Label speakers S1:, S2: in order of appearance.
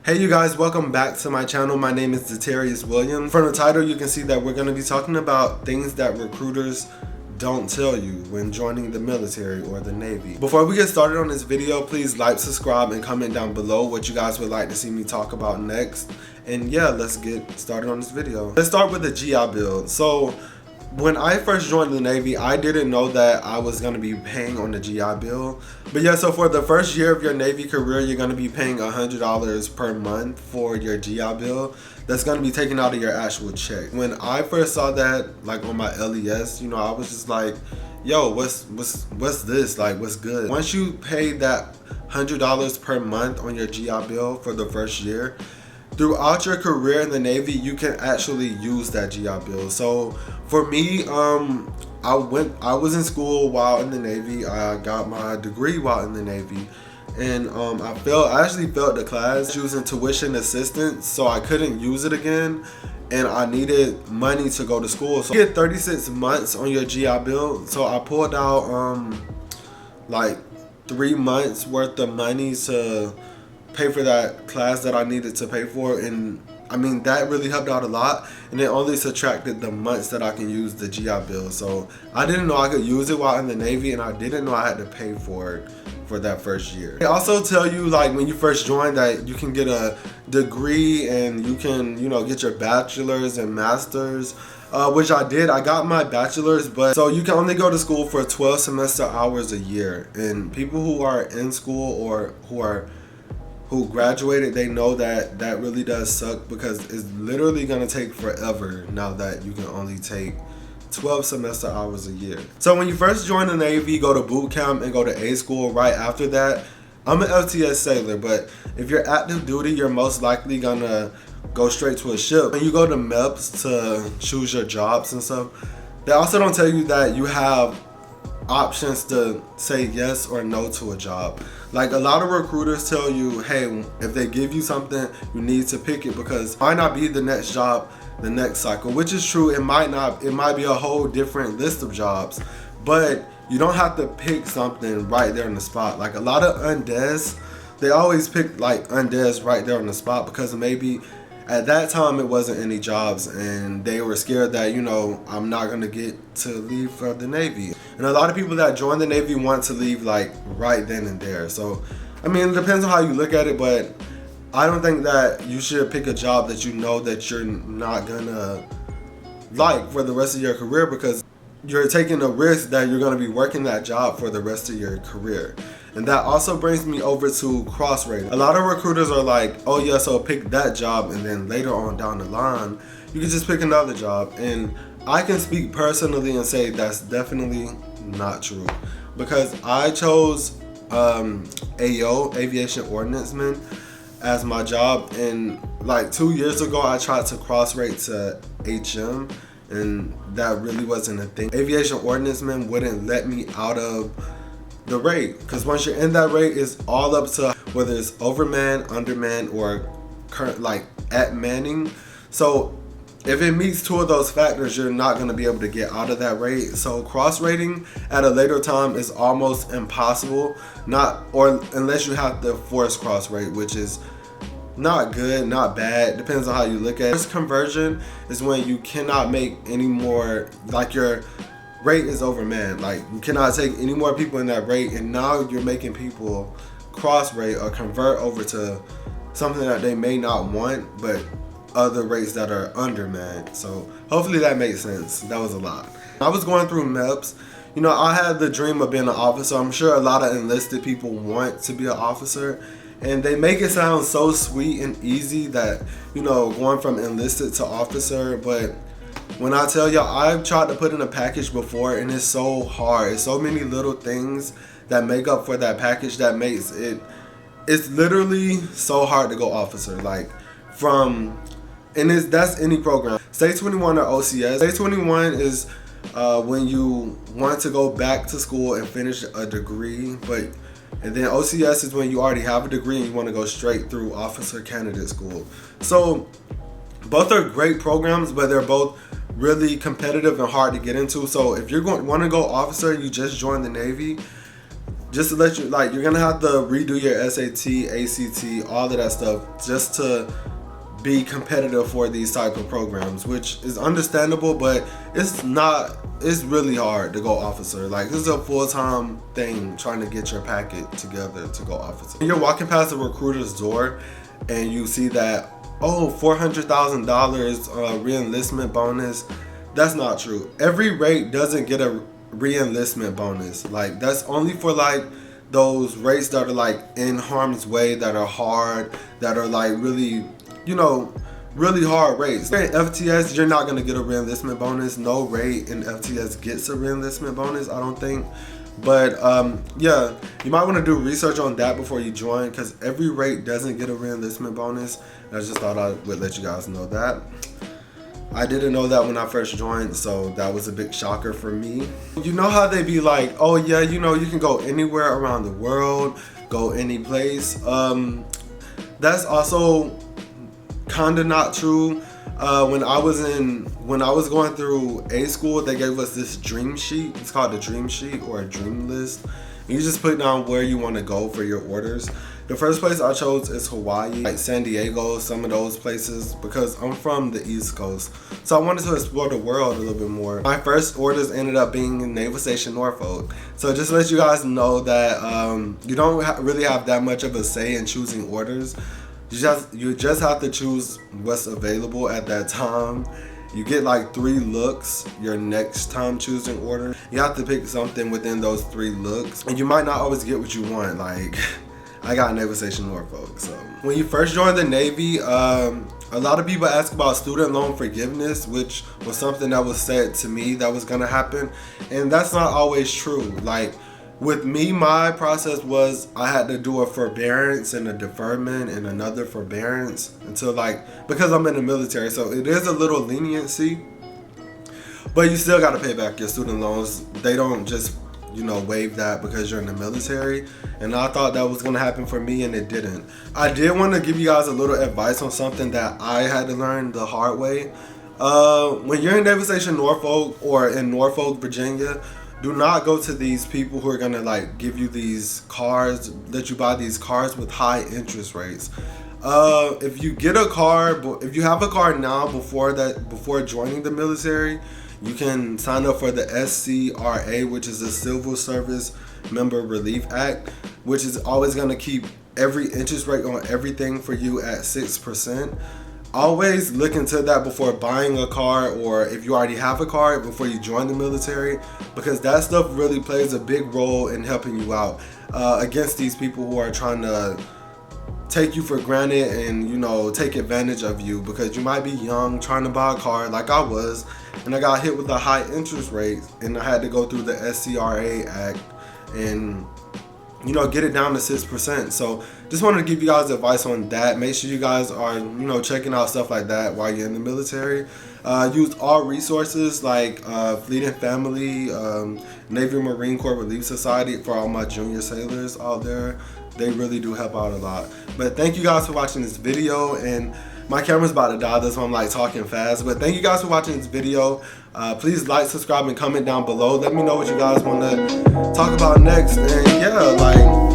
S1: Hey you guys, welcome back to my channel. My name is Datarius Williams. From the title you can see that we're going to be talking about things that recruiters don't tell you when joining the military or the Navy. Before we get started on this video, please like, subscribe, and comment down below what you guys would like to see me talk about next. And yeah, let's get started on this video. Let's start with the GI Bill. So when I first joined the Navy, I didn't know that I was going to be paying on the GI Bill. But yeah, so for the first year of your Navy career, you're going to be paying $100 per month for your GI Bill. That's going to be taken out of your actual check. When I first saw that, like on my LES, you know, I was just like, yo, what's this? Like, what's good? Once you pay that $100 per month on your GI Bill for the first year, throughout your career in the Navy, you can actually use that GI Bill. So for me, I was in school while in the Navy. I got my degree while in the Navy, and I actually failed the class using tuition assistance, so I couldn't use it again, and I needed money to go to school. So you get 36 months on your GI Bill. So I pulled out like 3 months worth of money to pay for that class that I needed to pay for, and I mean that really helped out a lot, and it only subtracted the months that I can use the GI Bill. So I didn't know I could use it while in the Navy, and I didn't know I had to pay for it for that first year. They also tell you, like, when you first join, that you can get a degree and you can, you know, get your bachelor's and master's, which I did. I got my bachelor's, but so you can only go to school for 12 semester hours a year, and people who are in school or who graduated, they know that that really does suck, because it's literally going to take forever now that you can only take 12 semester hours a year. So when you first join the Navy, go to boot camp and go to A school right after that. I'm an LTS sailor, but if you're active duty, you're most likely gonna go straight to a ship. When you go to MEPS to choose your jobs and stuff, they also don't tell you that you have options to say yes or no to a job. Like, a lot of recruiters tell you, hey, if they give you something, you need to pick it, because it might not be the next job the next cycle, which is true. It might not. It might be a whole different list of jobs, but you don't have to pick something right there on the spot. Like, a lot of undes, they always pick like undes right there on the spot, because maybe at that time it wasn't any jobs and they were scared that, you know, I'm not gonna get to leave for the Navy. And a lot of people that join the Navy want to leave like right then and there. So I mean, it depends on how you look at it, but I don't think that you should pick a job that you know that you're not gonna like for the rest of your career, because you're taking a risk that you're gonna be working that job for the rest of your career. And that also brings me over to Crossrating. A lot of recruiters are like, oh yeah, so pick that job, and then later on down the line, you can just pick another job. And I can speak personally and say that's definitely not true, because I chose AO, Aviation Ordnanceman, as my job, and like 2 years ago I tried to cross-rate to HM, and that really wasn't a thing. Aviation Ordnanceman wouldn't let me out of the rate, because once you're in that rate, it's all up to whether it's overman, underman, or current, like at manning. So if it meets 2 of those factors, you're not going to be able to get out of that rate. So cross-rating at a later time is almost impossible, unless you have to force cross-rate, which is not good, not bad, depends on how you look at it. First conversion is when you cannot make any more, like your rate is overmanned. Like, you cannot take any more people in that rate, and now you're making people cross-rate or convert over to something that they may not want, but other rates that are undermanned. So hopefully that makes sense. That was a lot. I was going through MEPS. You know, I had the dream of being an officer. I'm sure a lot of enlisted people want to be an officer, and they make it sound so sweet and easy that, you know, going from enlisted to officer. But when I tell y'all, I've tried to put in a package before, and it's so hard. It's so many little things that make up for that package that makes it, it's literally so hard to go officer. Like, that's any program. State 21 or OCS. State 21 is when you want to go back to school and finish a degree, and then OCS is when you already have a degree and you want to go straight through officer candidate school. So both are great programs, but they're both really competitive and hard to get into. So if you're want to go officer, you just joined the Navy, just to let you, like, you're gonna have to redo your SAT, ACT, all of that stuff just to be competitive for these type of programs, which is understandable, but it's really hard to go officer. Like, this is a full-time thing trying to get your packet together to go officer. You're walking past a recruiter's door and you see that, oh, $400,000 re-enlistment bonus. That's not true. Every rate doesn't get a re-enlistment bonus. Like, that's only for like those rates that are like in harm's way, that are hard, that are like really, you know, really hard rates. In FTS, you're not gonna get a re-enlistment bonus. No rate in FTS gets a re-enlistment bonus, I don't think. But yeah, you might want to do research on that before you join, because every rate doesn't get a re-enlistment bonus. I just thought I would let you guys know that. I didn't know that when I first joined, so that was a big shocker for me. You know how they be like, oh yeah, you know, you can go anywhere around the world, go any place. That's also kinda not true. When I was going through A school, they gave us this dream sheet. It's called a dream sheet or a dream list. You just put down where you want to go for your orders. The first place I chose is Hawaii, like San Diego, some of those places, because I'm from the East Coast. So I wanted to explore the world a little bit more. My first orders ended up being in Naval Station Norfolk. So just to let you guys know that you don't really have that much of a say in choosing orders. You just have to choose what's available at that time. You get like 3 looks your next time choosing order. You have to pick something within those 3 looks, and you might not always get what you want. Like, I got Naval Station Norfolk. So when you first join the Navy, a lot of people ask about student loan forgiveness, which was something that was said to me that was gonna happen, and that's not always true. Like, with me, my process was I had to do a forbearance and a deferment and another forbearance until, like, because I'm in the military, so it is a little leniency, but you still got to pay back your student loans. They don't just, you know, waive that because you're in the military. And I thought that was going to happen for me, and it didn't. I did want to give you guys a little advice on something that I had to learn the hard way. When you're in Naval Station Norfolk or in Norfolk, Virginia, do not go to these people who are gonna like give you these cards, that you buy these cards with high interest rates. If you get a card, if you have a card now before joining the military, you can sign up for the SCRA, which is the Civil Service Member Relief Act, which is always gonna keep every interest rate on everything for you at 6%. Always look into that before buying a car, or if you already have a car, before you join the military, because that stuff really plays a big role in helping you out against these people who are trying to take you for granted and, you know, take advantage of you, because you might be young trying to buy a car like I was, and I got hit with a high interest rate, and I had to go through the SCRA Act and, you know, get it down to 6%. So just wanted to give you guys advice on that. Make sure you guys are, you know, checking out stuff like that while you're in the military. Use all resources like Fleet and Family, Navy Marine Corps Relief Society for all my junior sailors out there. They really do help out a lot. But thank you guys for watching this video, and my camera's about to die, that's why I'm like talking fast. But thank you guys for watching this video. Please like, subscribe, and comment down below. Let me know what you guys want to talk about next. And yeah, like,